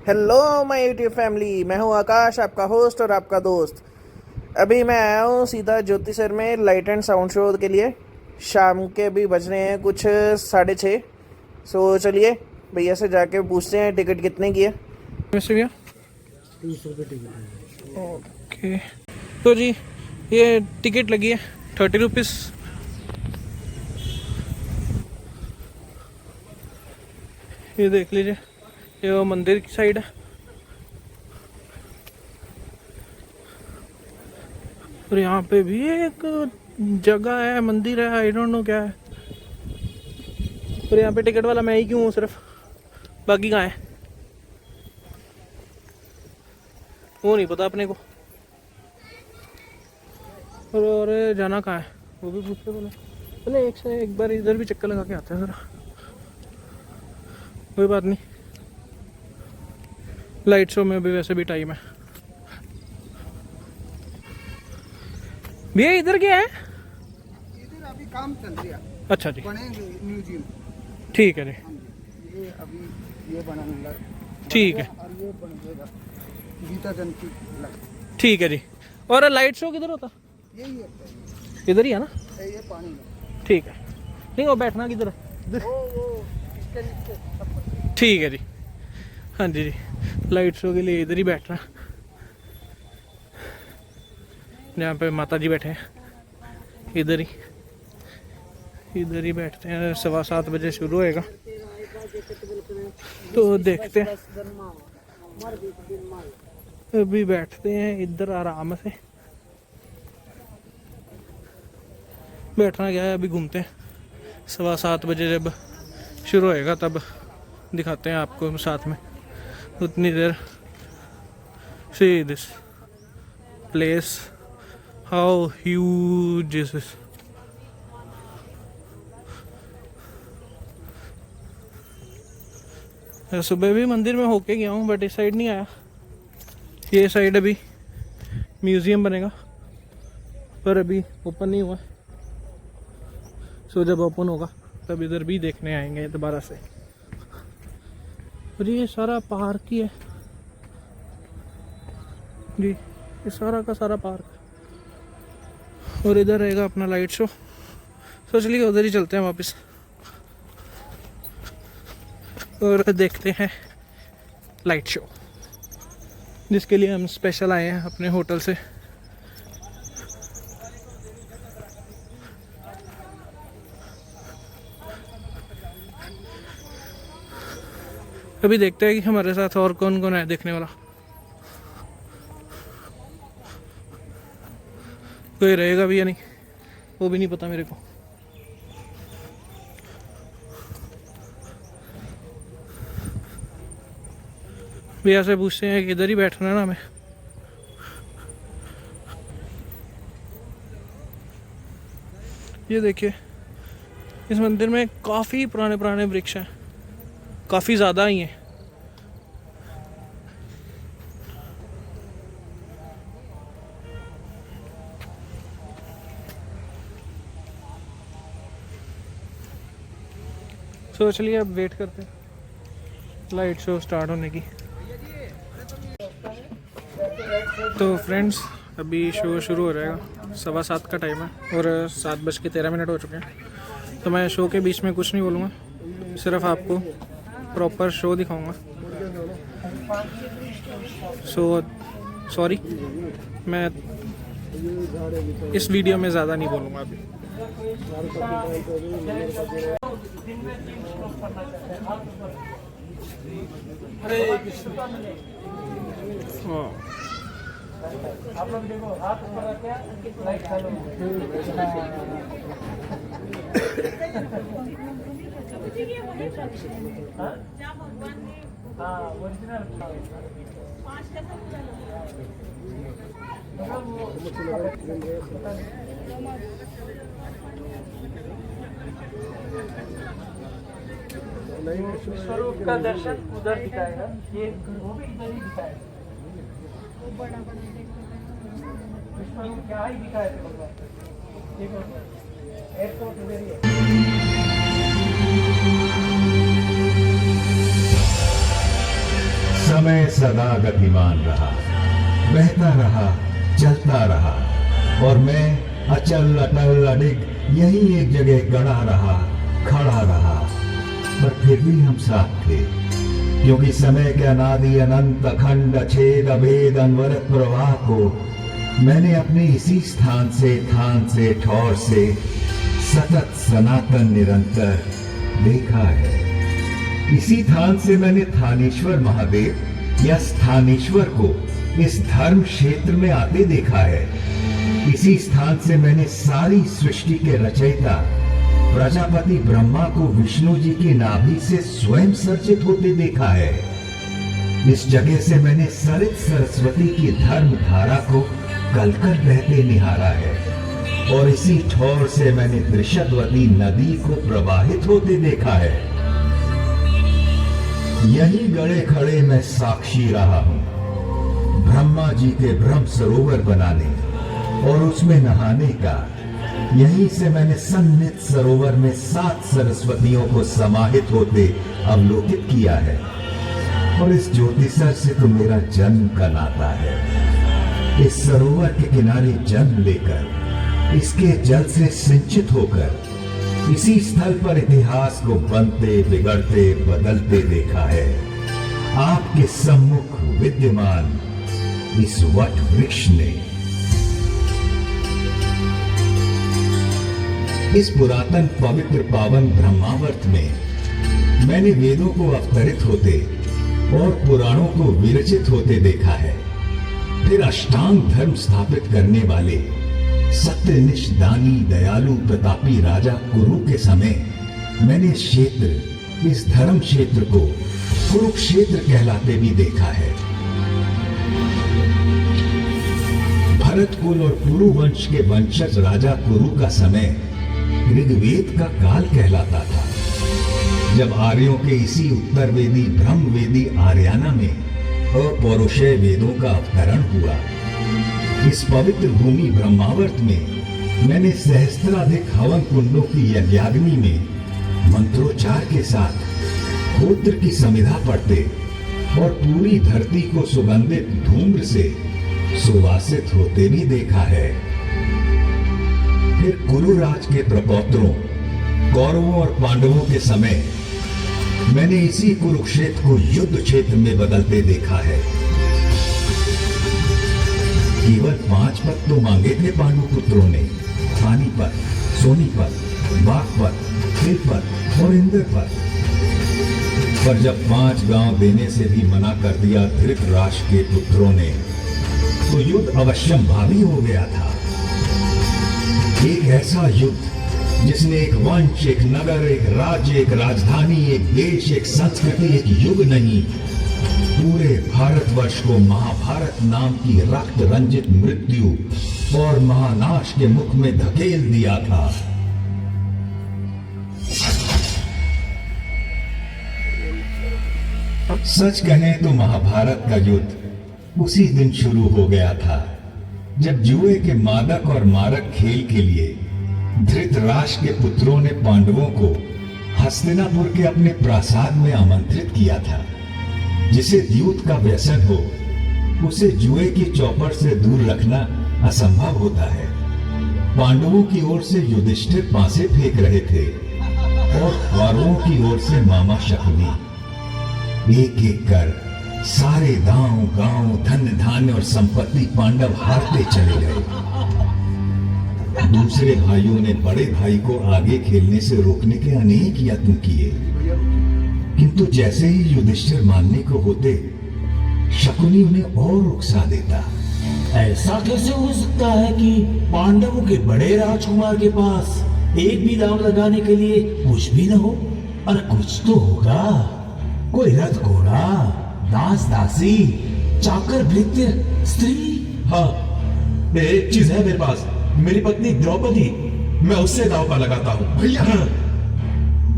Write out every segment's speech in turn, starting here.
Hello my YouTube family, मैं हूं आकाश, आपका होस्ट और आपका दोस्त। अभी मैं आया हूं सीधा ज्योतिसर में लाइट एंड साउंड शो के लिए। शाम के भी बज रहे हैं कुछ 6:30। सो चलिए भैया से जाके पूछते हैं टिकट कितने की है। वैसे भैया 30 रुपये टिकट है। ओके, तो जी ये टिकट लगी है 30 रुपीज़। ये देख लीजिए, ये वो मंदिर की साइड है और यहाँ पे भी एक जगह है, मंदिर है, आई डोंट नो क्या है। और यहाँ पे टिकट वाला मैं ही क्यों हूँ सिर्फ, बाकी कहाँ है वो नहीं पता अपने को। और जाना कहाँ है वो भी पूछते बोले। पहले एक बार इधर भी चक्कर लगा के आते हैं ज़रा। कोई बात नहीं, लाइट शो में भी वैसे भी टाइम है। भैया इधर क्या है? इधर अभी काम चल रहा है। अच्छा जी, बनेंगे म्यूजियम। ठीक है जी, ये अभी ये बनाना ठीक है, और ये बनेगा गीता जयंती लग। ठीक है जी। और लाइट शो किधर होता? यही है, इधर ही है ना? ये पानी में। ठीक है, नहीं वो बैठना किधर है? वो इसके नीचे सब कुछ। ठीक है जी, हाँ जी जी, लाइट शो के लिए इधर ही बैठना। जहाँ पे माता जी बैठे हैं इधर ही बैठते हैं। 7:15 बजे शुरू होएगा, तो देखते हैं। अभी बैठते हैं इधर आराम से। बैठना क्या है, अभी घूमते हैं। 7:15 बजे जब शुरू होएगा तब दिखाते हैं आपको साथ में। उतनी देर see this place, how huge is this. सुबह भी मंदिर में होके गया हूँ बट इस साइड नहीं आया। ये साइड अभी म्यूजियम बनेगा पर अभी ओपन नहीं हुआ। सो जब ओपन होगा तब इधर भी देखने आएंगे दोबारा से। और ये सारा पार्क ही है जी, ये सारा का सारा पार्क। और इधर रहेगा अपना लाइट शो। तो चलिए उधर ही चलते हैं वापस और देखते हैं लाइट शो, जिसके लिए हम स्पेशल आए हैं अपने होटल से। अभी देखते हैं कि हमारे साथ और कौन कौन है देखने वाला। कोई रहेगा भी या नहीं वो भी नहीं पता मेरे को। भैया से पूछते हैं कि इधर ही बैठना है ना हमें। ये देखिए, इस मंदिर में काफ़ी पुराने पुराने वृक्ष हैं, काफ़ी ज़्यादा ही हैं। तो चलिए अब वेट करते हैं लाइट शो स्टार्ट होने की। तो फ्रेंड्स अभी शो शुरू हो जाएगा, 7:15 का टाइम है और 7:13 हो चुके हैं। तो मैं शो के बीच में कुछ नहीं बोलूँगा, सिर्फ आपको प्रॉपर शो दिखाऊंगा। सो सॉरी, मैं इस वीडियो में ज़्यादा नहीं बोलूँगा अभी। आप लोग देखो, हाथ ऊपर रखे, लाइट चालू। हाँ ओरिजिनल स्वरूप का दर्शन उधर दिखाएगा, ये वो भी इधर ही दिखाएगा। विश्वरूप क्या ही दिखाएगा भगवान। देखो एयरपोर्ट उधर ही है। समय सदा गतिमान रहा, बहता रहा, चलता रहा, और मैं अचल अटल अडिग यही एक जगह गड़ा रहा, खड़ा रहा। पर फिर भी हम साथ थे, क्योंकि समय के अनादि अनंत अखंड अछेद अभेद अनवरत प्रवाह को मैंने अपने इसी स्थान से, थान से, ठौर से सतत सनातन निरंतर देखा है। इसी थान से मैंने थानेश्वर महादेव या स्थानेश्वर को इस धर्म क्षेत्र में आते देखा है। इसी स्थान से मैंने सारी सृष्टि के रचयिता प्रजापति ब्रह्मा को विष्णु जी की नाभि से स्वयं सर्जित होते देखा है। इस जगह से मैंने सरित सरस्वती की धर्म धारा को कलकल बहते निहारा है, और इसी ठौर से मैंने दृशद्वती नदी को प्रवाहित होते देखा है। यही गड़े खड़े मैं साक्षी रहा हूं ब्रह्मा जी के ब्रह्म सरोवर बनाने और उसमें नहाने का। यहीं से मैंने सन्निध सरोवर में 7 सरस्वतियों को समाहित होते अवलोकित किया है, और इस ज्योतिसर से तो मेरा जन्म का नाता है। इस सरोवर के किनारे जन्म लेकर, इसके जल से सिंचित होकर, इसी स्थल पर इतिहास को बनते बिगड़ते बदलते देखा है। आपके सम्मुख विद्यमान इस वट वृक्ष ने। इस पुरातन पवित्र पावन ब्रह्मावर्त में मैंने वेदों को अवतरित होते और पुराणों को विरचित होते देखा है। फिर अष्टांग धर्म स्थापित करने वाले सत्यनिष्ठ दानी दयालु प्रतापी राजा कुरु के समय मैंने इस क्षेत्र, इस धर्म क्षेत्र को कुरुक्षेत्र कहलाते भी देखा है। भरत कुल और कुरु वंश के वंशज राजा कुरु का समय ऋग्वेद का काल कहलाता था, जब आर्यों के इसी उत्तरवेदी ब्रह्मवेदी आर्याना में अपौरुषेय वेदों का अवतरण हुआ। इस पवित्र भूमि ब्रह्मावर्त में मैंने सहस्त्राधिक हवन कुंडों की यज्ञाग्नि में मंत्रोच्चार के साथ होत्र की समिधा पढ़ते और पूरी धरती को सुगंधित धूम्र से सुवासित होते भी देखा है। फिर कुरुराज के प्रपौत्रों कौरवों और पांडवों के समय मैंने इसी कुरुक्षेत्र को युद्ध क्षेत्र में बदलते देखा है। केवल 5 पद तो मांगे थे पांडु पुत्रों ने, पानीपत, सोनीपत, बागपत, तिलपत और इंद्रपत। पर जब 5 गांव देने से भी मना कर दिया धृतराष्ट्र के पुत्रों ने, तो युद्ध अवश्यम भावी हो गया था। एक ऐसा युद्ध जिसने एक वंश, एक नगर, एक राज्य, एक राजधानी, एक देश, एक संस्कृति, एक युग नहीं, पूरे भारतवर्ष को महाभारत नाम की रक्त रंजित मृत्यु और महानाश के मुख में धकेल दिया था। सच कहें तो महाभारत का युद्ध उसी दिन शुरू हो गया था, जब जुए के मादक और मारक खेल के लिए धृतराष्ट्र के पुत्रों ने पांडवों को हस्तिनापुर के अपने प्रासाद में आमंत्रित किया था। जिसे द्यूत का व्यसन हो, उसे जुए की चौपट से दूर रखना असंभव होता है। पांडवों की ओर से युधिष्ठिर पासे फेंक रहे थे और कौरवों की ओर से मामा शकुनी। एक एक कर सारे गांव धन धान्य और संपत्ति पांडव हारते चले गए। दूसरे भाइयों ने बड़े भाई को आगे खेलने से रोकने के अनेक यत्न किए, किंतु जैसे ही युधिष्ठिर मानने को होते, शकुनी उन्हें और उकसा देता। ऐसा कैसे हो सकता है कि पांडवों के बड़े राजकुमार के पास एक भी दांव लगाने के लिए कुछ भी न हो? और कुछ तो होगा, कोई रथ घोड़ा, दास दासी, चाकर भृत्य, स्त्री। हाँ, एक चीज है मेरे पास, मेरी पत्नी द्रौपदी, मैं उससे दांव पर लगाता हूँ। भैया,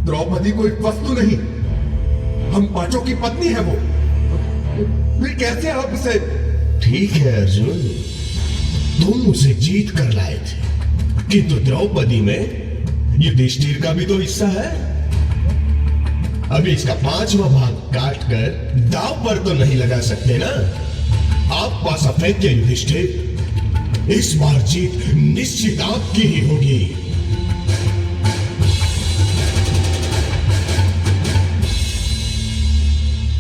द्रौपदी कोई वस्तु नहीं, हम पांचों की पत्नी है वो। फिर कैसे आप इसे? ठीक है अर्जुन, तुम उसे जीत कर लाए थे, किंतु द्रौपदी में युधिष्ठिर का भी तो हिस्सा है। अभी इसका 5वां भाग काट कर दाव पर तो नहीं लगा सकते ना। आप पास फेंक के युधिष्ठिर, इस बार जीत निश्चित आपकी ही होगी।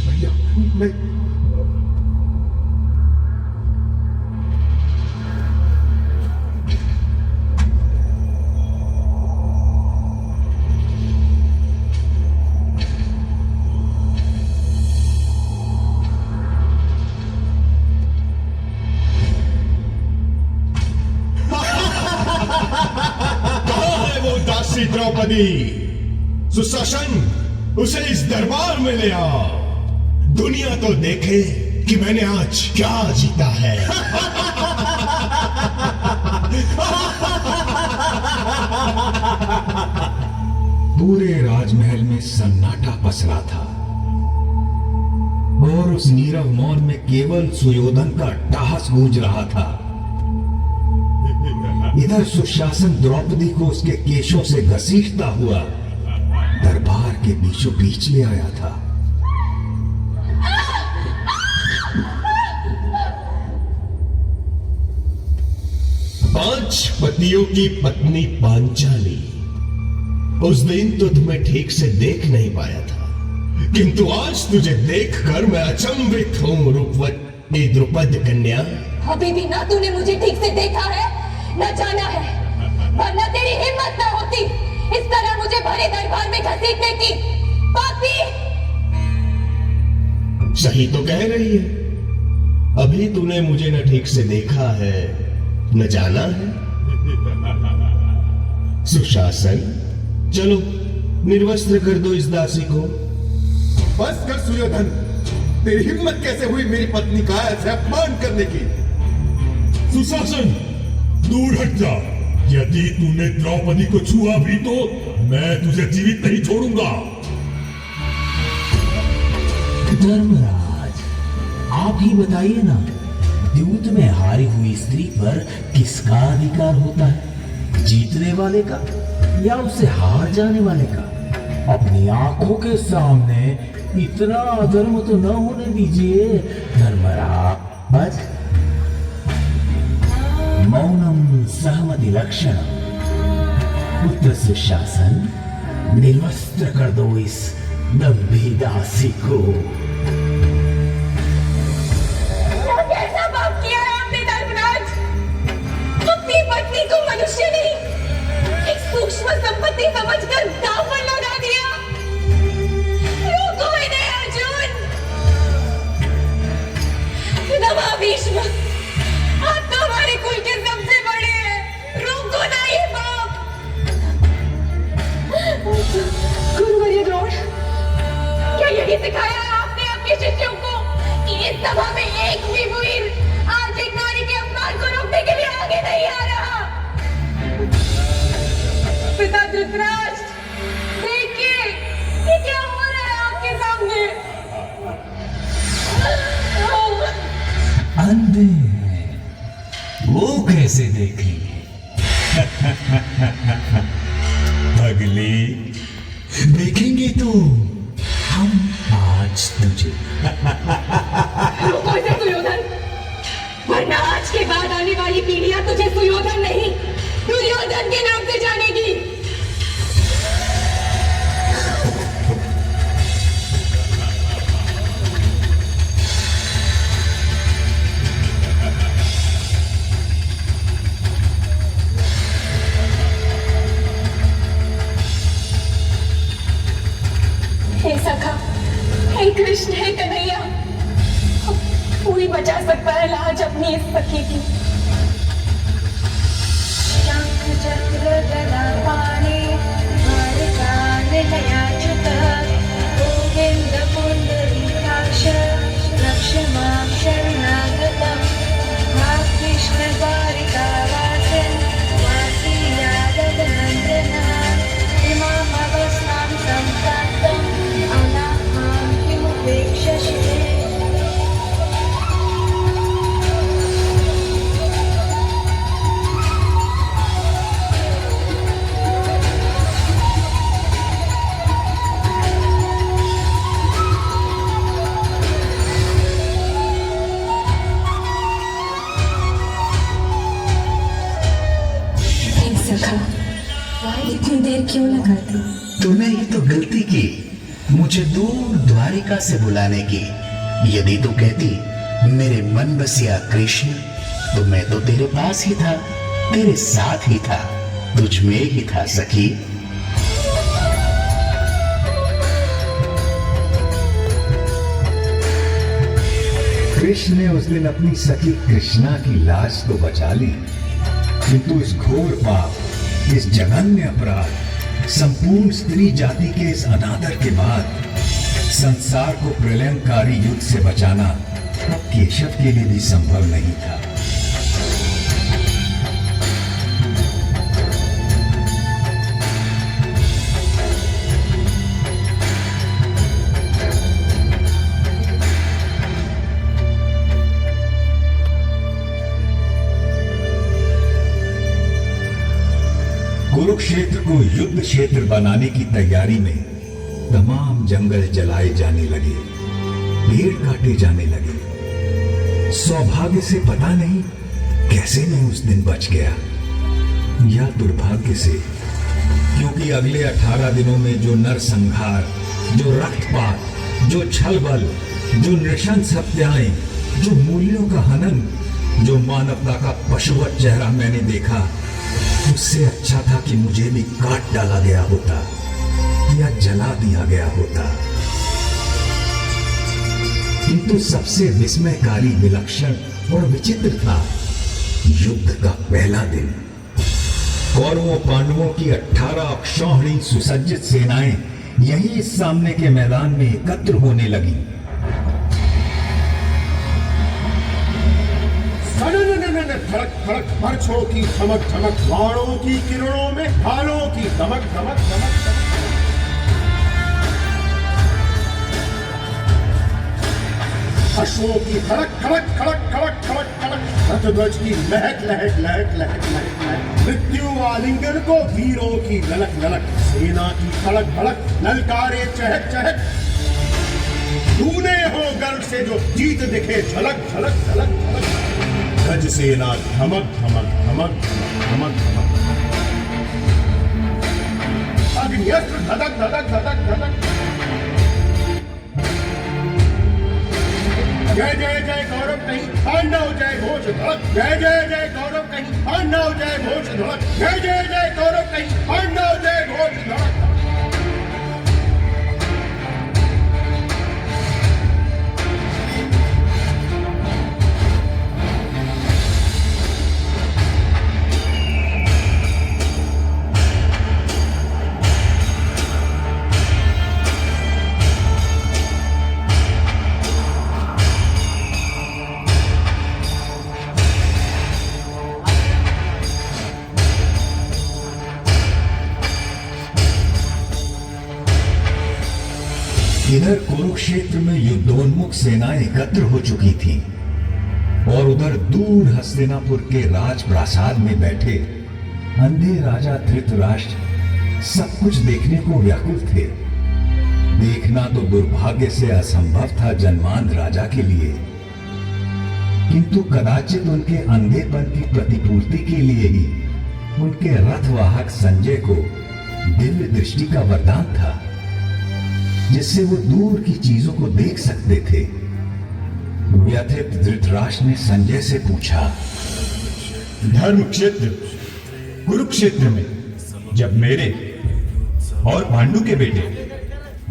भैया मैं दासी द्रौपदी, सुशासन उसे इस दरबार में ले आओ। दुनिया तो देखे कि मैंने आज क्या जीता है। पूरे राजमहल में सन्नाटा पसरा था और उस नीरव मौन में केवल सुयोधन का अट्टहास गूंज रहा था। इधर सुशासन द्रौपदी को उसके केशों से घसीटता हुआ दरबार के बीचों बीच ले आया था। पांच पतियों की पत्नी पांचाली, उस दिन तो तुम्हें ठीक से देख नहीं पाया था, किंतु आज तुझे देखकर मैं अचंभित हूं रूपवती द्रुपद कन्या। अभी भी ना तूने मुझे ठीक से देखा है न जाना है, वरना तेरी हिम्मत न होती इस तरह मुझे भरे दरबार में घसीटने की। पापी! सही तो कह रही है। अभी तूने मुझे न ठीक से देखा है न जाना है। सुशासन, चलो निर्वस्त्र कर दो इस दासी को। बस कर सुयोधन, तेरी हिम्मत कैसे हुई मेरी पत्नी का ऐसे अपमान करने की? सुशासन, दूर हट जा। यदि तूने द्रौपदी को छुआ भी तो मैं तुझे जीवित नहीं छोड़ूंगा। धर्मराज, आप ही बताइए ना, युद्ध में हारी हुई स्त्री पर किसका अधिकार होता है? जीतने वाले का या उसे हार जाने वाले का? अपनी आंखों के सामने इतना अधर्म तो न होने दीजिए धर्मराज। मौनम सहमति लक्षणम। पुत्र सुशासन, निर्वस्त्र कर दो इस दम्भी दासी को। कैसा पाप किया है आपने धर्मराज? अपनी पत्नी को मनुष्य नहीं, एक सूक्ष्म संपत्ति समझकर दांव पर लगा दिया। रोको इन्हें अर्जुन। नवा भीष्म, आप तो हमारे कुल के सबसे बड़े हैं। रोको ना ये पाप। गुरुवर्य द्रोण, क्या यही सिखाया है आपने अपने शिष्यों को कि इस सभा में एक भी वीर आज एक नारी के अपमान को रोकने के लिए आगे नहीं आ रहा? पिता धृतराष्ट्र, देखिए ये क्या हो रहा है आपके सामने। अंधे हैं, वो कैसे देखेंगे? अगली देखेंगे तो हम आज तुझे। रुको इसे सुयोधन, वरना आज के बाद आने वाली पीढ़ियां तुझे सुयोधन नहीं दुर्योधन के नाम से जानेगी। हे सखा, हे कृष्ण, हे कन्हैया, कोई बचा सकता है लाज अपनी इस सखी की। शंख चक्र गदा पाणे निलयाच्युत गोविंद पुंडरीकाक्ष रक्ष मां शरणागतम्। कृष्ण द्वारिका वासिन् वासी यादव नंदन इमामवस्थां संप्राप्तम् अनाहां किमुपेक्षसे। क्यों ना करती? तूने ही तो गलती की मुझे दूर द्वारिका से बुलाने की। यदि तू कहती मेरे मन बसिया कृष्ण, तो मैं तो तेरे पास ही था, तेरे साथ ही था, तुझ में ही था सखी। कृष्ण ने उस दिन अपनी सखी कृष्णा की लाश तो बचा ली, किंतु इस घोर पाप, इस जघन्य अपराध, संपूर्ण स्त्री जाति के इस अनादर के बाद संसार को प्रलयंकारी युद्ध से बचाना अब केशव के लिए भी संभव नहीं था। कुरुक्षेत्र को युद्ध क्षेत्र बनाने की तैयारी में तमाम जंगल जलाए जाने लगे, पेड़ काटे जाने लगे। सौभाग्य से पता नहीं कैसे मैं उस दिन बच गया, या दुर्भाग्य से, क्योंकि अगले 18 दिनों में जो नरसंहार, जो रक्तपात, जो छलबल, जो नृशंस हत्याएं, जो मूल्यों का हनन, जो मानवता का पशुवत चेहरा मैंने देखा, उससे अच्छा था कि मुझे भी काट डाला गया होता या जला दिया गया होता। किंतु सबसे विस्मयकारी, विलक्षण और विचित्र था युद्ध का पहला दिन। कौरवों पांडवों की 18 अक्षौहिणी सुसज्जित सेनाएं यहीं सामने के मैदान में एकत्र होने लगी। धड़क धड़क, बरछों की धमक धमक, बाणों की किरणों में भालों की धमक धमक धमक धमक। अश्वों की धड़क धड़क खड़क खड़क खड़क खड़क, रथध्वज की लहक लहक लहक लहक लहक लहक, मृत्यु आलिंगन को वीरों की ललक ललक, सेना की तड़क भड़क, ललकारे चहक चहक। तूने हो गर्व से जो जीत दिखे झलक झलक झलक झलक, गज सेना धमक धमक धमक धमक धमक, अग्नियस्त्र धधक धधक धधक धधक। जय जय जय गौरव कहीं पांडव जय घोष धड़क, जय जय जय गौरव कहीं पांडव जय घोष धड़क, जय जय जय गौरव कहीं पांडव जय घोष धड़क। इधर कुरुक्षेत्र में युद्धोन्मुख सेनाएं एकत्र हो चुकी थीं और उधर दूर हस्तिनापुर के राजप्रासाद में बैठे अंधे राजा धृतराष्ट्र सब कुछ देखने को व्याकुल थे। देखना तो दुर्भाग्य से असंभव था जन्मांध राजा के लिए, किंतु कदाचित उनके अंधेपन की प्रतिपूर्ति के लिए ही उनके रथवाहक संजय को दिव्य दृष्टि का वरदान था, जिससे वो दूर की चीजों को देख सकते थे। व्यथित धृतराष्ट्र ने संजय से पूछा, धर्म क्षेत्र कुरुक्षेत्र में जब मेरे और पांडु के बेटे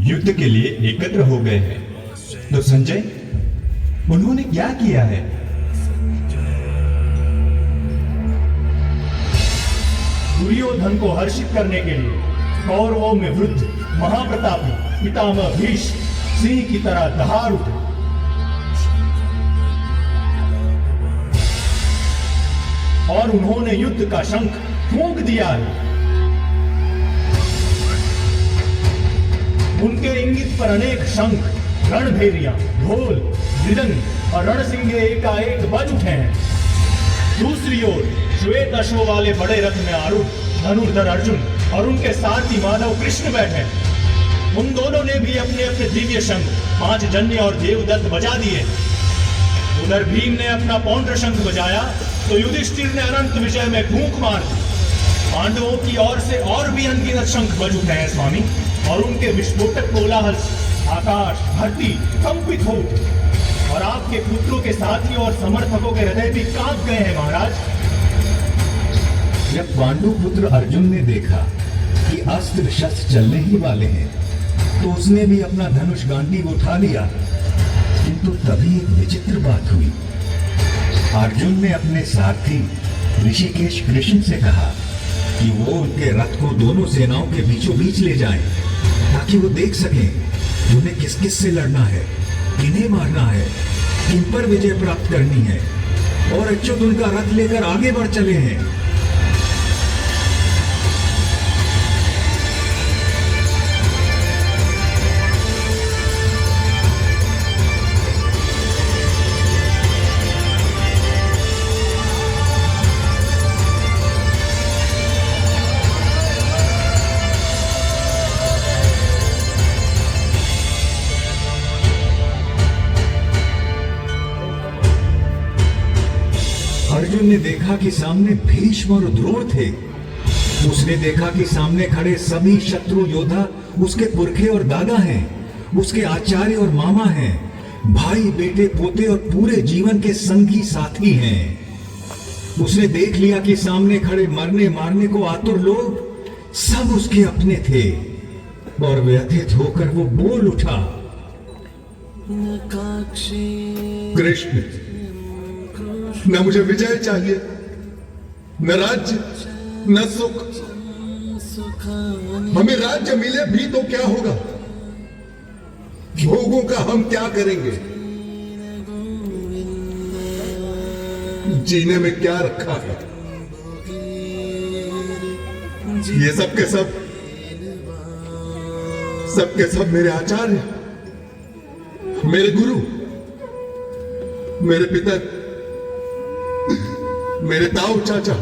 युद्ध के लिए एकत्र हो गए हैं, तो संजय उन्होंने क्या किया है? दुर्योधन को हर्षित करने के लिए कौरवों में वृद्ध महाप्रतापी पितामह भीष्म सिंह की तरह दहाड़ उठे। और उन्होंने युद्ध का शंख फूंक दिया है। उनके इंगित पर अनेक शंख, रणभेरियां, ढोल, मृदंग और रणसिंगे एकाएक बज उठे हैं। दूसरी ओर श्वेत अश्व वाले बड़े रथ में आरूढ़ धनुर्धर अर्जुन और उनके सारथी माधव कृष्ण बैठे। उन दोनों ने भी अपने अपने दिव्य शंख पांचजन्य और देवदत्त बजा दिए। उधर भीम ने अपना पौंड्र शंख बजाया तो युधिष्ठिर ने अनंत विजय में फूंक मार दी पांडवों की ओर से और भी अनगिनत शंख बज उठे हैं स्वामी, और उनके विस्फोटक कोलाहल से आकाश धरती कंपित हो उठे, और आपके पुत्रों के साथी और समर्थकों के हृदय भी कांप गए हैं महाराज। जब पांडु पुत्र अर्जुन ने देखा कि अस्त्र शस्त्र चलने ही वाले हैं, तो उसने भी अपना धनुष गांडीव उठा लिया। किंतु तभी एक विचित्र बात हुई। अर्जुन ने अपने सारथी ऋषिकेश कृष्ण से कहा कि वो उनके रथ को दोनों सेनाओं के बीचों बीच ले जाएं, ताकि वो देख सकें उन्हें किस किस से लड़ना है, किन्हें मारना है, किन पर विजय प्राप्त करनी है। और अच्युत उनका रथ लेकर आगे बढ़ चले हैं। अर्जुन ने देखा कि सामने भीष्म और द्रोण थे। उसने देखा कि सामने खड़े सभी शत्रु योद्धा उसके पुरखे और दादा हैं, उसके आचार्य और मामा हैं, भाई बेटे पोते और पूरे जीवन के संगी साथी हैं। उसने देख लिया कि सामने खड़े मरने मारने को आतुर लोग सब उसके अपने थे, और व्यथित होकर वो बोल उठा, कृष्ण, न मुझे विजय चाहिए, न राज्य, न सुख। हमें राज्य मिले भी तो क्या होगा? भोगों का हम क्या करेंगे? जीने में क्या रखा है? ये सब के सब मेरे आचार्य, मेरे गुरु, मेरे पिता, मेरे ताऊ चाचा,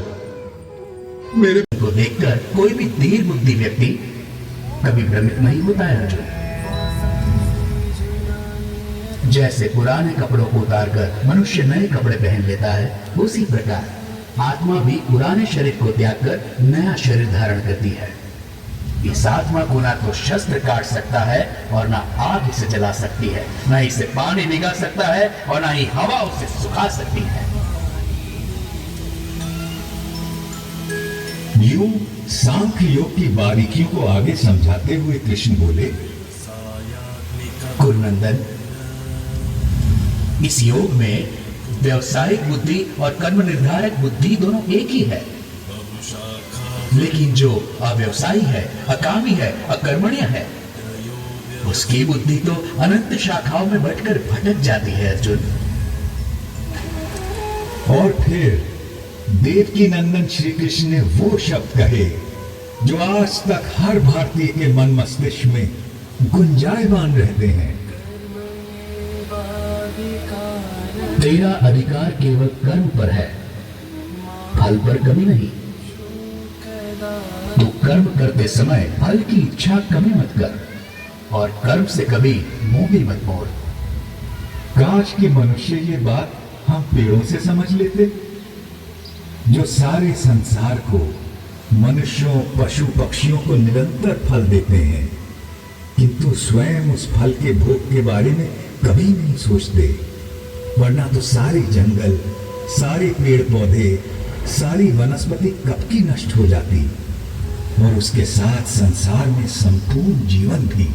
मेरे को देखकर कोई भी धीर बुद्धि व्यक्ति कभी भ्रमित नहीं होता है अर्जुन। जैसे पुराने कपड़ों को उतारकर मनुष्य नए कपड़े पहन लेता है, उसी प्रकार आत्मा भी पुराने शरीर को त्याग कर नया शरीर धारण करती है। इस आत्मा को ना तो शस्त्र काट सकता है और ना आग इसे जला सकती है, ना इसे पानी भिगा सकता है और ना ही हवा उसे सुखा सकती है। यूं सांख्य योग की बारीकियों को आगे समझाते हुए कृष्ण बोले, कुरुनंदन, इस योग में व्यवसायिक बुद्धि और कर्म निर्धारक बुद्धि दोनों एक ही है, लेकिन जो अव्यवसायी है, अकामी है, अकर्मण्य है, उसकी बुद्धि तो अनंत शाखाओं में बंटकर भटक जाती है अर्जुन। और फिर देवकी नंदन श्री कृष्ण ने वो शब्द कहे जो आज तक हर भारतीय के मन मस्तिष्क में गुंजायमान रहते हैं। तेरा अधिकार केवल कर्म पर है, फल पर कभी नहीं। तू कर्म करते समय फल की इच्छा कभी मत कर और कर्म से कभी मुंह भी मत मोड़। काश के मनुष्य ये बात हम पेड़ों से समझ लेते, जो सारे संसार को, मनुष्यों, पशु पक्षियों को निरंतर फल देते हैं, किंतु स्वयं उस फल के भोग के बारे में कभी नहीं सोचते। वरना तो सारे जंगल, सारे पेड़ पौधे, सारी वनस्पति कब की नष्ट हो जाती, और उसके साथ संसार में संपूर्ण जीवन भी।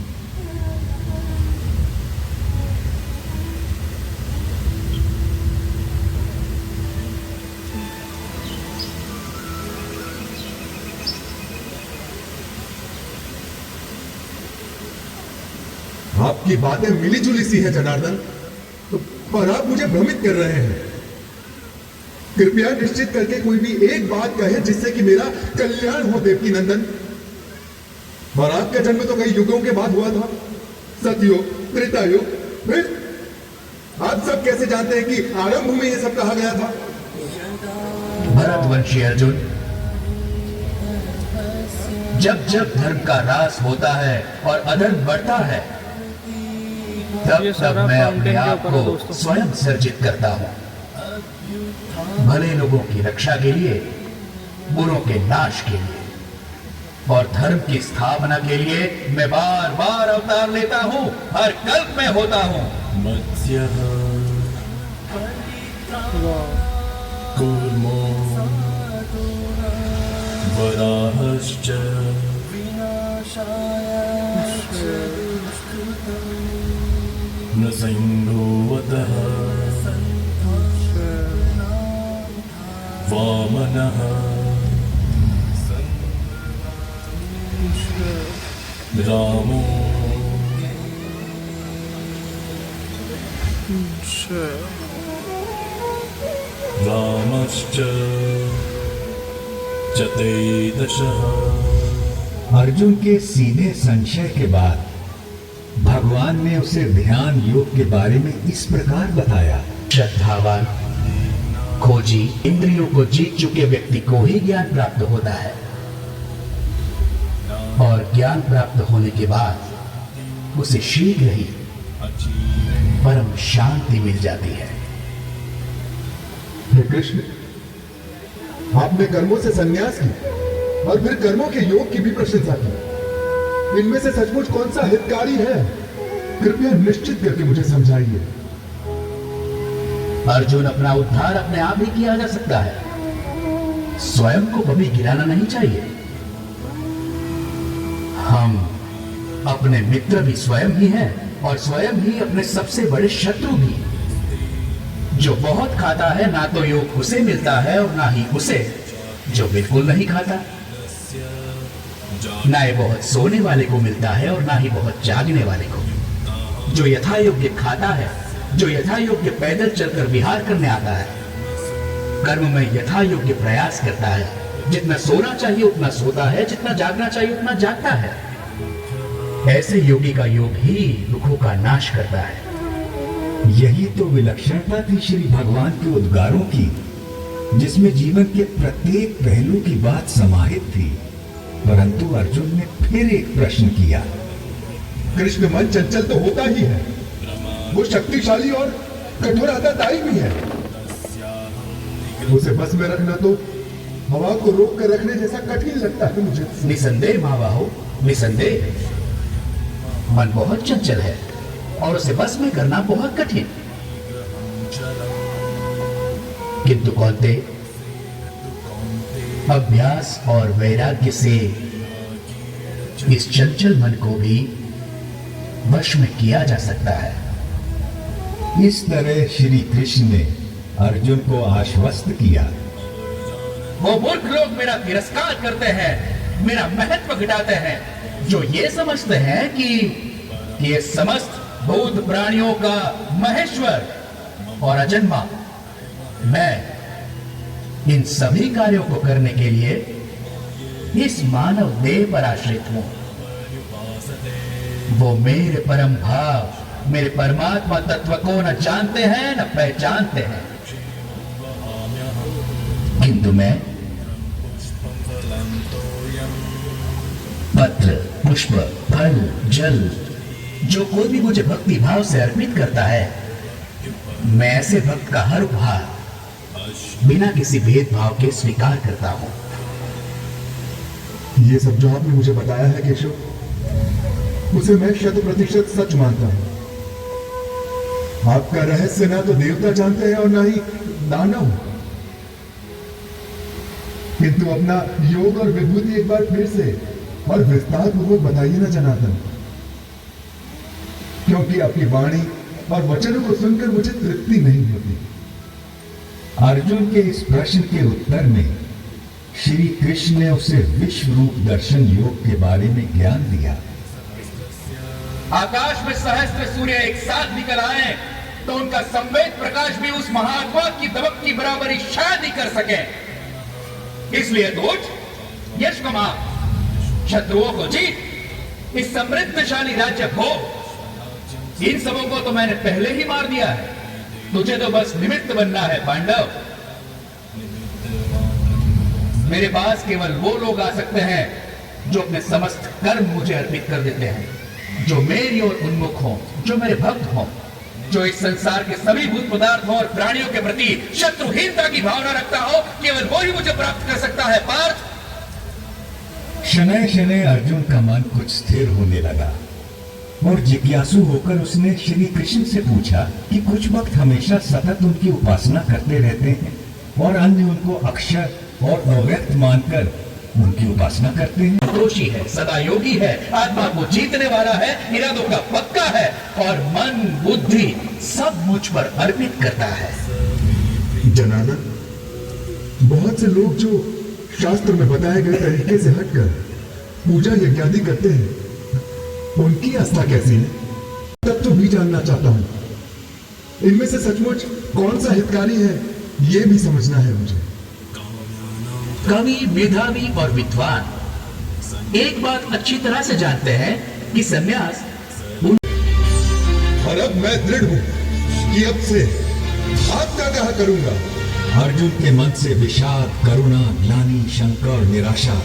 आपकी बातें मिली जुली सी है जनार्दन, पर आप मुझे भ्रमित कर रहे हैं। कृपया निश्चित करके कोई भी एक बात कहे जिससे कि मेरा कल्याण हो देवकी नंदन। और आपका जन्म तो कई युगों के बाद हुआ था, सतयुग, त्रेता युग। फिर आप सब कैसे जानते हैं कि आरंभ में यह सब कहा गया था? भरतवंशी अर्जुन, जब जब धर्म का ह्रास होता है और अधर्म बढ़ता है, तब तब मैं अपने आप को स्वयं सर्जित करता हूं, भले लोगों की रक्षा के लिए बुरों के नाश के लिए और धर्म की स्थापना के लिए मैं बार बार अवतार लेता हूँ, हर कल्प में होता हूँ। मत्स्यः कूर्मो वराहश्च नृसिंहोऽवतः वामनः रामो रामश्च चतुर्दशः। अर्जुन के सीधे संशय के बाद भगवान ने उसे ध्यान योग के बारे में इस प्रकार बताया। श्रद्धावान, खोजी, इंद्रियों को जीत चुके व्यक्ति को ही ज्ञान प्राप्त होता है और ज्ञान प्राप्त होने के बाद उसे शीघ्र ही परम शांति मिल जाती है। हे कृष्ण, आपने कर्मों से संन्यास की और फिर कर्मों के योग की भी प्रशंसा की। इनमें से सचमुच कौन सा हितकारी है? कृपया निश्चित करके मुझे समझाइए। अर्जुन, अपना उद्धार अपने आप ही किया जा सकता है, स्वयं को कभी गिराना नहीं चाहिए। हम अपने मित्र भी स्वयं ही हैं और स्वयं ही अपने सबसे बड़े शत्रु भी। जो बहुत खाता है ना तो योग उसे मिलता है और ना ही उसे जो बिल्कुल नहीं खाता। ना ही बहुत सोने वाले को मिलता है और ना ही बहुत जागने वाले को। जो यथा योग्य खाता है, जो यथा योग्य पैदल चलकर विहार करने आता है, कर्म में यथा योग्य प्रयास करता है, जितना सोना चाहिए उतना सोता है, जितना जागना चाहिए उतना जागता है, ऐसे योगी का योग ही दुखों का नाश करता है। यही तो विलक्षणता थी श्री भगवान के उद्गारों की, जिसमें जीवन के प्रत्येक पहलू की बात समाहित थी। परंतु अर्जुन ने फिर एक प्रश्न किया। कृष्ण, मन चंचल तो होता ही है, वो शक्तिशाली और कठोर आदतदायी भी है। उसे बस में रखना तो हवा को रोक कर रखने जैसा कठिन लगता है मुझे। निसंदेह महाबाहो, निसंदेह मन बहुत चंचल है और उसे बस में करना बहुत कठिन। किंतु कौन्ते, अभ्यास और वैराग्य से इस चंचल मन को भी वश में किया जा सकता है। इस तरह श्री कृष्ण ने अर्जुन को आश्वस्त किया। वो मूर्ख लोग मेरा तिरस्कार करते हैं, मेरा महत्व घटाते हैं, जो ये समझते हैं कि ये समस्त भूत प्राणियों का महेश्वर और अजन्मा मैं इन सभी कार्यों को करने के लिए इस मानव देह पर आश्रित हूं। वो मेरे परम भाव, मेरे परमात्मा तत्व को न जानते हैं न पहचानते हैं। किंतु मैं पत्र, पुष्प, फल, जल, जो कोई भी मुझे भक्ति भाव से अर्पित करता है, मैं ऐसे भक्त का हर उपहार बिना किसी भेदभाव के स्वीकार करता हूं। ये सब जो आपने मुझे बताया है केशव, उसे मैं 100% सच मानता हूं। आपका रहस्य ना तो देवता जानते हैं और ना ही दानव। किंतु अपना योग और विभूति एक बार फिर से और विस्तार पूर्वक बताइए ना जनार्दन, क्योंकि आपकी वाणी और वचनों को सुनकर मुझे तृप्ति नहीं होती। अर्जुन के इस प्रश्न के उत्तर में श्री कृष्ण ने उसे विश्व रूप दर्शन योग के बारे में ज्ञान दिया। आकाश में सहस्त्र सूर्य एक साथ निकल आए तो उनका संवेद प्रकाश भी उस महात्मा की दबक की बराबरी शायद ही कर सके। इसलिए तो उठ, यश कमा, शत्रुओं को जीत, इस समृद्धशाली राज्य भोग। इन सबों को तो मैंने पहले ही मार दिया है, तुझे तो बस निमित्त बनना है पांडव। मेरे पास केवल वो लोग आ सकते हैं जो अपने समस्त कर्म मुझे अर्पित कर देते हैं, जो मेरी ओर उन्मुख हों, जो मेरे भक्त हों। जो इस संसार के सभी भूत पदार्थों और प्राणियों के प्रति शत्रुहीनता की भावना रखता हो, केवल वो ही मुझे प्राप्त कर सकता है पार्थ। शनैः शनैः अर्जुन का मन कुछ स्थिर होने लगा और जिज्ञासु होकर उसने श्री कृष्ण से पूछा कि कुछ वक्त हमेशा सतत उनकी उपासना करते रहते हैं और अन्य उनको अक्षर और अव्यक्त मानकर उनकी उपासना करते हैं। दोषी है, सदा योगी है, आत्मा को जीतने वाला है, इरादों का पक्का है और मन बुद्धि सब मुझ पर अर्पित करता है। जनार्दन, बहुत से लोग जो शास्त्र में बताए गए तरीके से हटकर पूजा यज्ञादि करते हैं, उनकी आस्था कैसी है? तब तो भी जानना चाहता हूं। इनमें से सचमुच कौन सा हितकारी है, यह भी समझना है मुझे। कवि, मेधावी और विद्वान एक बात अच्छी तरह से जानते हैं कि संन्यास और अब मैं दृढ़ हूं कि अब से आज्ञा कहा करूंगा। अर्जुन के मन से विषाद, करुणा, ग्लानि, शंका और निराशा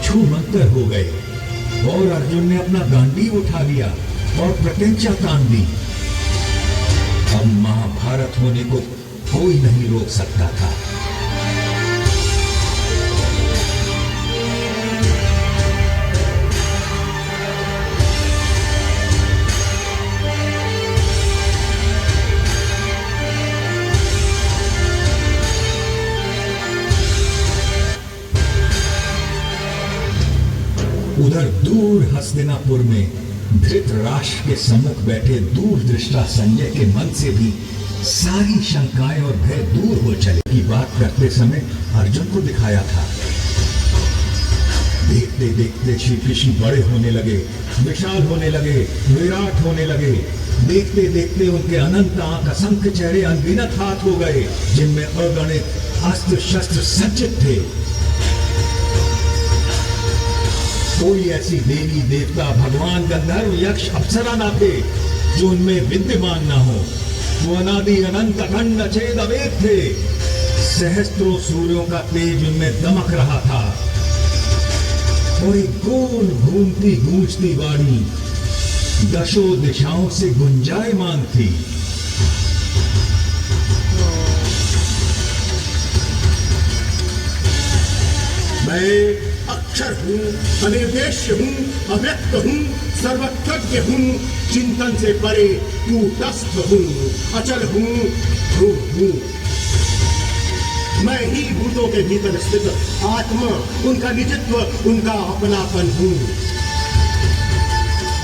छूमंतर हो गए और अर्जुन ने अपना गांडीव उठा लिया और प्रत्यंचा तान दी। अब महाभारत होने को कोई नहीं रोक सकता था। उधर दूर हस्तिनापुर में धृतराष्ट्र के सम्मुख बैठे दूरदृष्टा संजय के मन से भी सारी शंकाएं और भय दूर हो चले की बात करते समय अर्जुन को दिखाया था। देखते देखते श्री कृष्ण बड़े होने लगे, विशाल होने लगे, विराट होने लगे। देखते देखते उनके अनंत आंख, असंख्य चेहरे, अनगिनत हाथ हो गए जिनमें अगणित अस्त्र शस्त्र सज्जित थे। कोई ऐसी देवी देवता, भगवान, गंधर्व, यक्ष, अप्सरा ना थे जो उनमें विद्यमान ना हो। वो अनादि अनंत अखंड अछेद अवेद थे। सहस्त्रों सूर्यों का तेज उनमें दमक रहा था और एक गोल घूमती गूंजती वाणी दशों दिशाओं से गुंजायमान थी। मैं अक्षर हूँ, अनिर्देश्य हूँ, अव्यक्त हूँ, सर्वज्ञ हूँ, चिंतन से परे कूटस्थ हूँ, अचल हूँ, ध्रुव हूँ। मैं ही भूतों के भीतर स्थित आत्मा, उनका निजत्व, उनका अपनापन हूँ।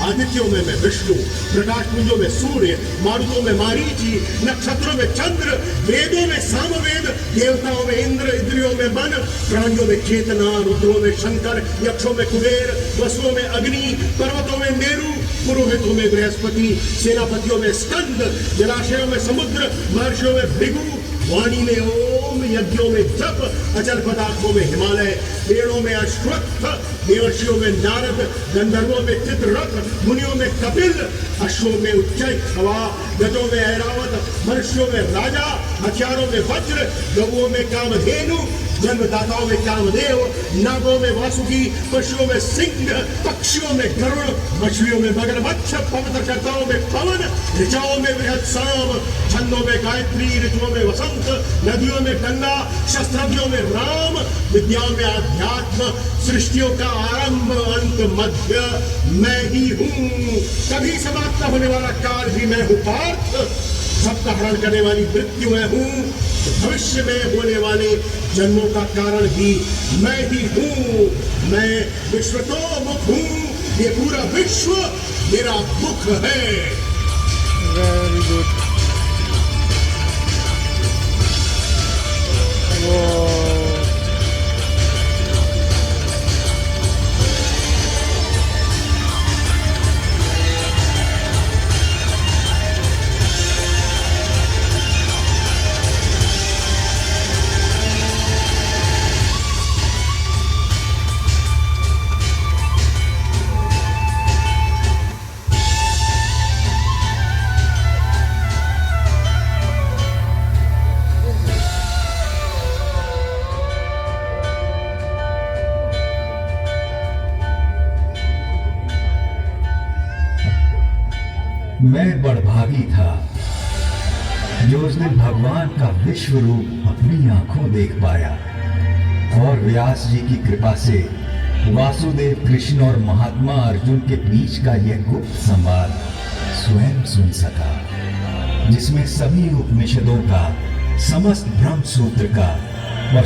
आदित्यों में मैं विष्णु, प्रकाशपुंजों में सूर्य, मारुतों में मारीचि, नक्षत्रों में चंद्र, वेदों में सामवेद, देवताओं में इंद्र, इंद्रियों में मन, प्राणियों में चेतना, रुद्रों में शंकर, यक्षों में कुबेर, वसुओं में अग्नि, पर्वतों में मेरु, पुरोहितों में बृहस्पति, सेनापतियों में स्कंद, जलाशयों में समुद्र, महर्षियों में भृगु, वाणी में ओम, यज्ञों में जप, अचल पदार्थों में हिमालय, पेड़ों में अश्वत्थ, देवर्षियों में नारद, गंधर्वों में चित्ररथ, मुनियों में कपिल, अश्वों में उच्चैःक्षवा, गजों में ऐरावत, मनुष्यों में राजा, हथियारों में वज्र, गौओं में कामधेनु, जन्मदाताओं में कामदेव, नागों में वासुकी, पशुओं में सिंह, पक्षियों में गरुड़, मछलियों में मगरमच्छ, पवित्रकर्ताओं में पवन, ऋचाओं में बृहत्साम, छंदों में गायत्री, ऋतुओं में वसंत, नदियों में गंगा, शस्त्रज्ञों में राम, विद्याओं में आध्यात्म, सृष्टियों का आरंभ, अंत, मध्य मैं ही हूँ। कभी समाप्त न होने वाला काल भी मैं हूँ पार्थ। सबका हरण करने वाली मृत्यु मैं हूँ। भविष्य में होने वाले जन्मों का कारण भी मैं ही हूँ। मैं विश्वतोमुख हूँ। ये पूरा विश्व मेरा मुख है। Very good. मैं बड़भागी था जो उसने भगवान का विश्व रूप अपनी आंखों देख पाया और व्यास जी की कृपा से वासुदेव कृष्ण और महात्मा अर्जुन के बीच का यह गुप्त संवाद स्वयं सुन सका, जिसमें सभी उपनिषदों का, समस्त ब्रह्म सूत्र का और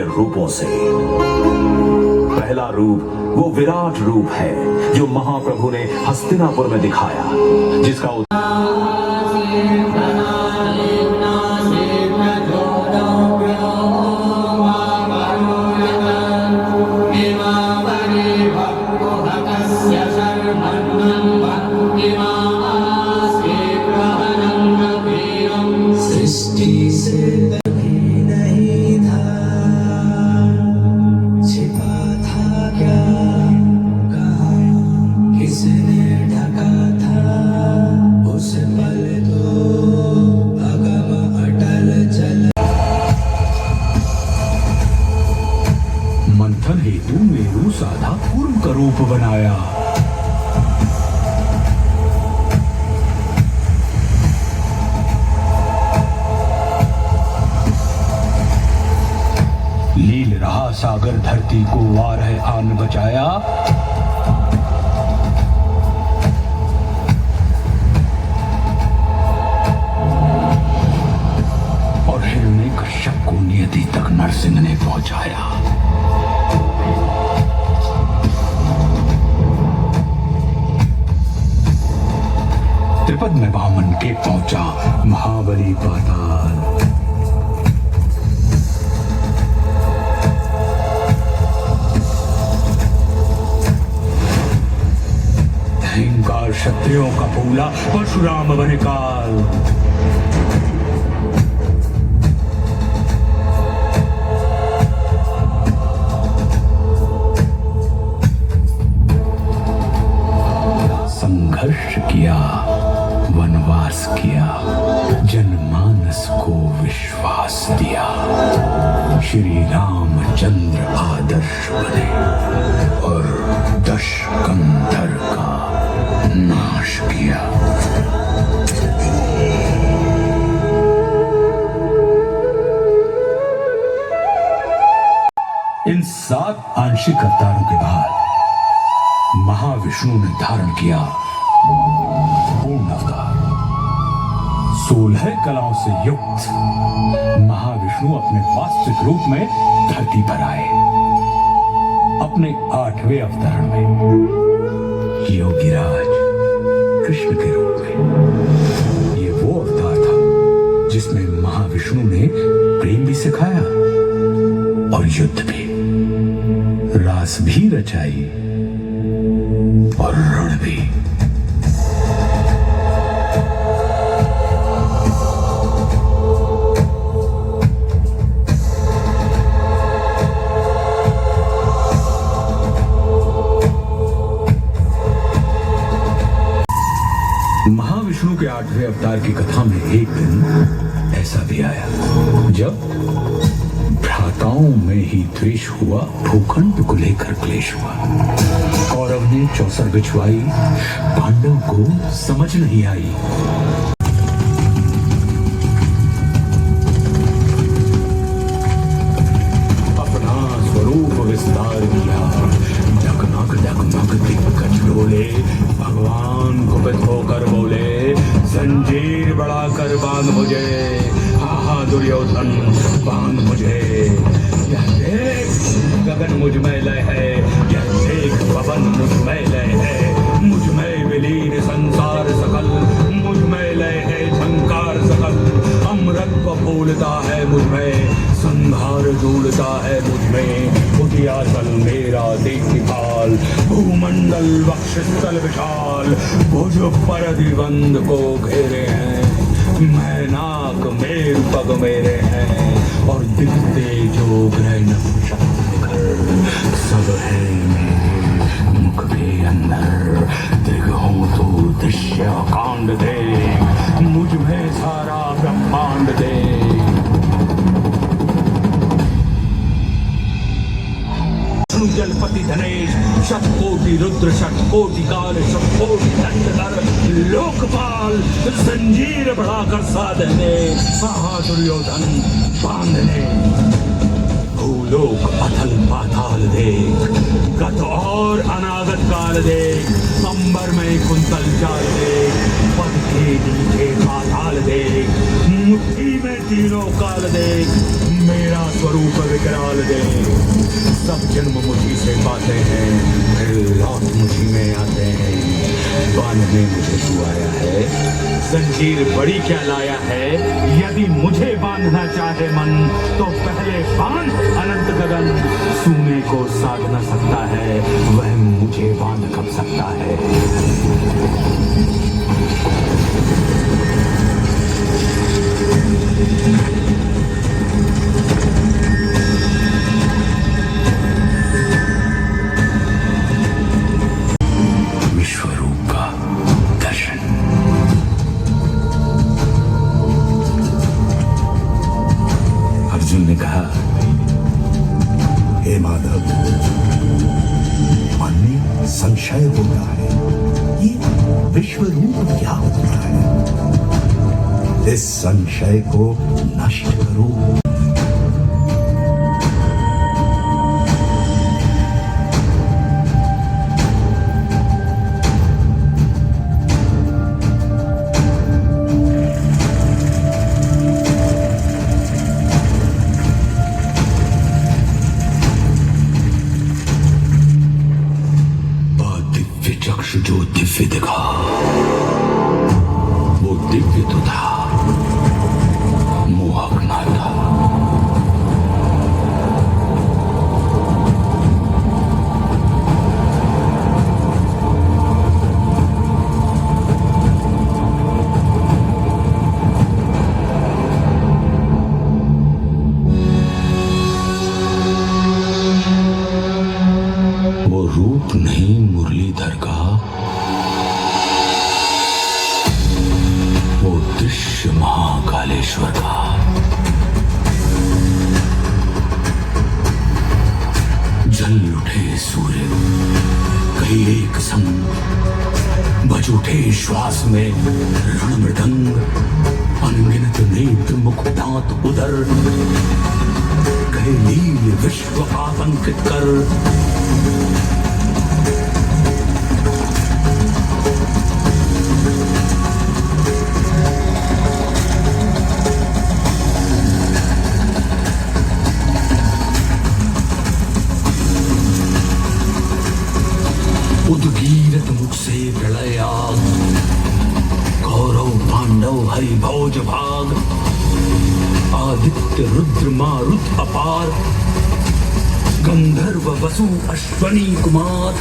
रूपों से पहला रूप वो विराट रूप है जो महाप्रभु ने हस्तिनापुर में दिखाया, जिसका मंथन हेतु मेरु साधा पूर्व का रूप बनाया। लील रहा सागर धरती को वार है आन बचाया। और हिरण्यकश्यप को नियति तक नरसिंह ने पहुंचाया। त्रिपद में वामन के पहुंचा महाबली पाताल। हिंकार क्षत्रियों का फूला परशुराम बने काल। संघर्ष किया, वनवास किया, जनमानस को विश्वास दिया। श्री रामचंद्र आदर्श बने और दशकंधर का नाश किया। इन 7 आंशिक अवतारों के बाद महाविष्णु ने धारण किया पूर्ण अवतार। 16 कलाओं से युक्त महाविष्णु अपने वास्तविक रूप में धरती पर आए। अपने 8वें अवतार में योगीराज कृष्ण के रूप में। ये वो अवतार था जिसमें महाविष्णु ने प्रेम भी सिखाया और युद्ध भी, रास भी रचाई और रण भी। महाविष्णु के 8वें अवतार की कथा में एक दिन ऐसा भी आया जब भ्राता गांव में ही द्वेष हुआ, भूखंड को लेकर क्लेश हुआ। कौरव ने चौसर बिछवाई, पांडव को समझ नहीं आई। अपना स्वरूप विस्तार किया, डगमग डगमग दिग्गज डोले। भगवान कुपित होकर बोले, जंजीर बढ़ाकर बांध मुझे, हा दुर्योधन बांध मुझे। यह देख गगन मुझ में लय है, यह देख पवन मुझ में लय है। मुझ में विलीन संसार सकल, मुझ में लय है झंकार सकल। अमृत फूलता है मुझ में, संहार झूलता है मुझ में। उदियाचल मेरा देखभाल, भूमंडल वक्षस्थल विशाल। भुज पर दिबंध को घेरे हैं, मैं नाक मेरु पग मेरे हैं। और दिखते जो ग्रह नक्षत्र सब है मेरे मुख के अंदर। दृगों तो दृश्य कांड दे, मुझ में सारा ब्रह्मांड दे। जलपति धनेश, शतकोटि रुद्र, शतकोटि काल, शतकोटि दंडधर लोकपाल। जंजीर बढ़ाकर साधने, साहा दुर्योधन बांधने। भूलोक अथल पाताल देख, गत और अनागत काल देख। अंबर में कुंतल चाल देख, पद के नीचे पाताल देख। मुट्ठी में तीनों काल देख, मेरा स्वरूप विकराल देख। सब जन्म मुझी से पाते हैं, फिर लौट मुझी में आते हैं। बांधने मुझे तू आया है, जंजीर बड़ी क्या लाया है। यदि मुझे बांधना चाहे मन, तो पहले बांध अनंत गगन। सूने को साध न सकता है, वह मुझे बांध कब सकता है। विश्वरूप का दर्शन। अर्जुन ने कहा, हे माधव, मन में संशय होता है, ये विश्व रूप क्या होता है। इस संशय को नष्ट करो। जो दिव्य दिखा, वो दिव्य तो था, मोहक ना था। वो रूप नहीं मुरलीधर का, वो दृश्य महाकालेश्वर का। जल उठे सूर्य कई एक संग, बज उठे श्वास में रण मृदंग। अनगिनत नेत्र मुख दांत उदर, गए लील विश्व आतंकित कर। उद्गीरत मुख से प्रलय आग, कौरव पांडव हरि भोज भाग। आदित्य रुद्र मारुत अपार, गंधर्व वसु अश्वनी कुमार।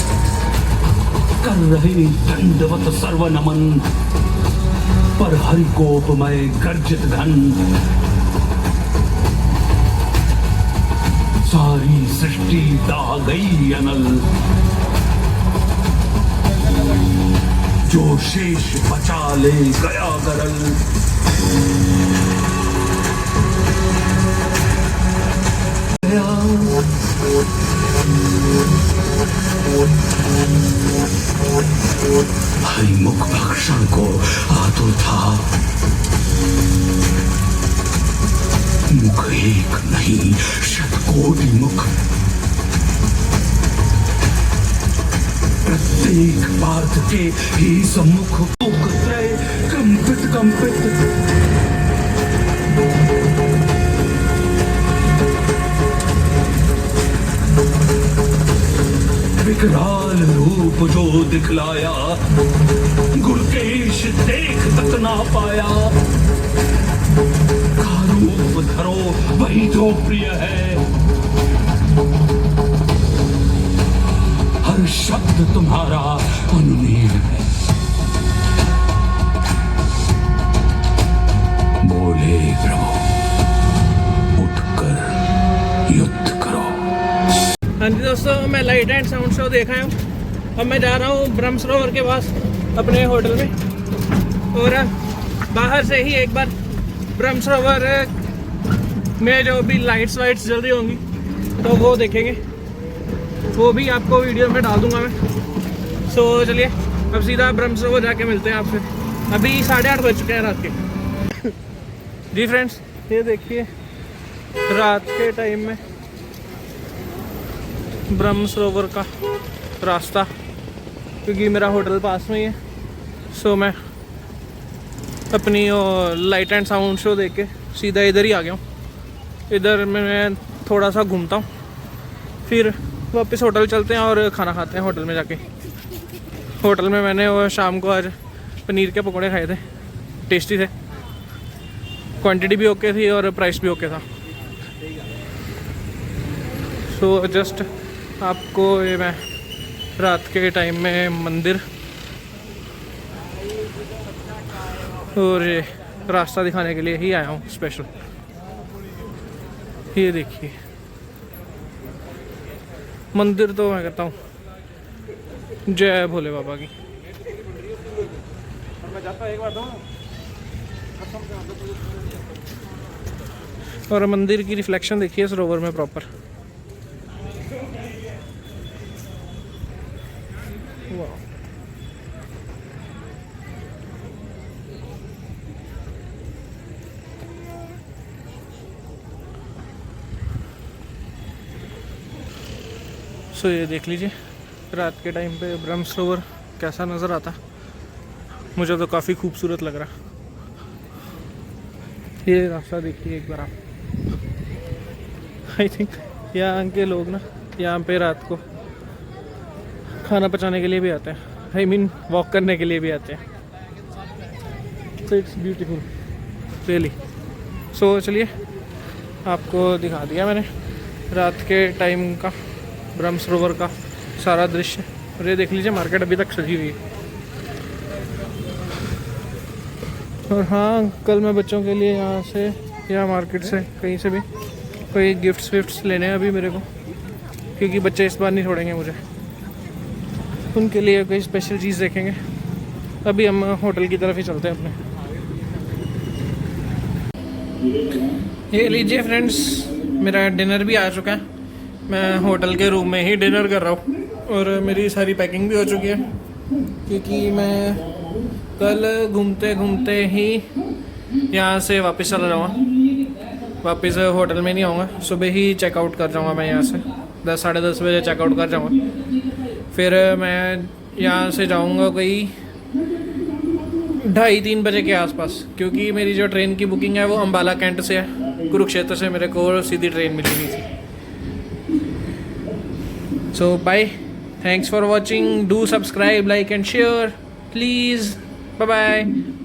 कर रहे दंडवत सर्व नमन, पर हरि कोपमय गर्जित घन। सारी सृष्टि दाह गई अनल, जो शेष बचा ले गया गरल। हरिमुख भक्षण को आतुर था। मुख एक नहीं, शतकोटि मुख। प्रत्येक पार्थ के ही सम्मुख त्रय कंपित कंपित। विकराल रूप जो दिखलाया, गुणकेश देख तक ना पाया। का रूप धरो वही तो प्रिय है, हर शब्द तुम्हारा अनुनील है। बोले प्रभु उठकर युद्ध करो। हाँ जी दोस्तों, मैं लाइट एंड साउंड शो देखा हूँ। अब मैं जा रहा हूँ ब्रह्म सरोवर के पास अपने होटल में, और बाहर से ही एक बार ब्रह्म सरोवर में जो भी लाइट्स वाइट्स जल रही होंगी तो वो देखेंगे, वो भी आपको वीडियो में डाल दूंगा मैं। सो चलिए अब सीधा ब्रह्म सरोवर जाके मिलते हैं आपसे। अभी 8:30 बज चुके हैं रात के। जी फ्रेंड्स, ये देखिए रात के टाइम में ब्रह्म सरोवर का रास्ता, क्योंकि मेरा होटल पास में ही है। सो मैं अपनी लाइट एंड साउंड शो देख के सीधा इधर ही आ गया हूँ। इधर मैं थोड़ा सा घूमता हूँ, फिर वापस होटल चलते हैं और खाना खाते हैं होटल में जाके। होटल में मैंने वो शाम को आज पनीर के पकौड़े खाए थे, टेस्टी थे, क्वांटिटी भी ओके थी और प्राइस भी ओके था। सो जस्ट आपको ये मैं रात के टाइम में मंदिर और ये रास्ता दिखाने के लिए ही आया हूँ स्पेशल। ये देखिए मंदिर तो मैं कहता हूँ जय भोले बाबा की। और मंदिर की रिफ्लेक्शन देखिए सरोवर में प्रॉपर। सो ये देख लीजिए रात के टाइम पे ब्रह्म सरोवर कैसा नज़र आता। मुझे तो काफ़ी खूबसूरत लग रहा। ये रास्ता देखिए एक बार आप। आई थिंक यहाँ के लोग ना यहाँ पे रात को खाना पचाने के लिए भी आते हैं, आई मीन वॉक करने के लिए भी आते हैं। तो इट्स ब्यूटीफुल रियली। सो चलिए आपको दिखा दिया मैंने रात के टाइम का ब्रह्म सरोवर का सारा दृश्य। और ये देख लीजिए मार्केट अभी तक सजी हुई है। और हाँ, कल मैं बच्चों के लिए यहाँ से या मार्केट से कहीं से भी कोई गिफ्ट्स विफ्ट्स लेने हैं अभी मेरे को, क्योंकि बच्चे इस बार नहीं छोड़ेंगे मुझे। उनके लिए कोई स्पेशल चीज़ देखेंगे। अभी हम होटल की तरफ ही चलते हैं अपने। ये लीजिए फ्रेंड्स, मेरा डिनर भी आ चुका है। मैं होटल के रूम में ही डिनर कर रहा हूँ और मेरी सारी पैकिंग भी हो चुकी है, क्योंकि मैं कल घूमते घूमते ही यहाँ से वापस चला जाऊँगा। वापस होटल में नहीं आऊँगा, सुबह ही चेकआउट कर जाऊँगा मैं यहाँ से। 10 साढ़े 10 बजे चेकआउट कर जाऊँगा। फिर मैं यहाँ से जाऊँगा कोई 2:30-3 बजे के आसपास, क्योंकि मेरी जो ट्रेन की बुकिंग है वो अम्बाला कैंट से है। कुरुक्षेत्र से मेरे को सीधी ट्रेन मिली नहीं थी। So bye, thanks for watching, do subscribe, like and share please, bye bye.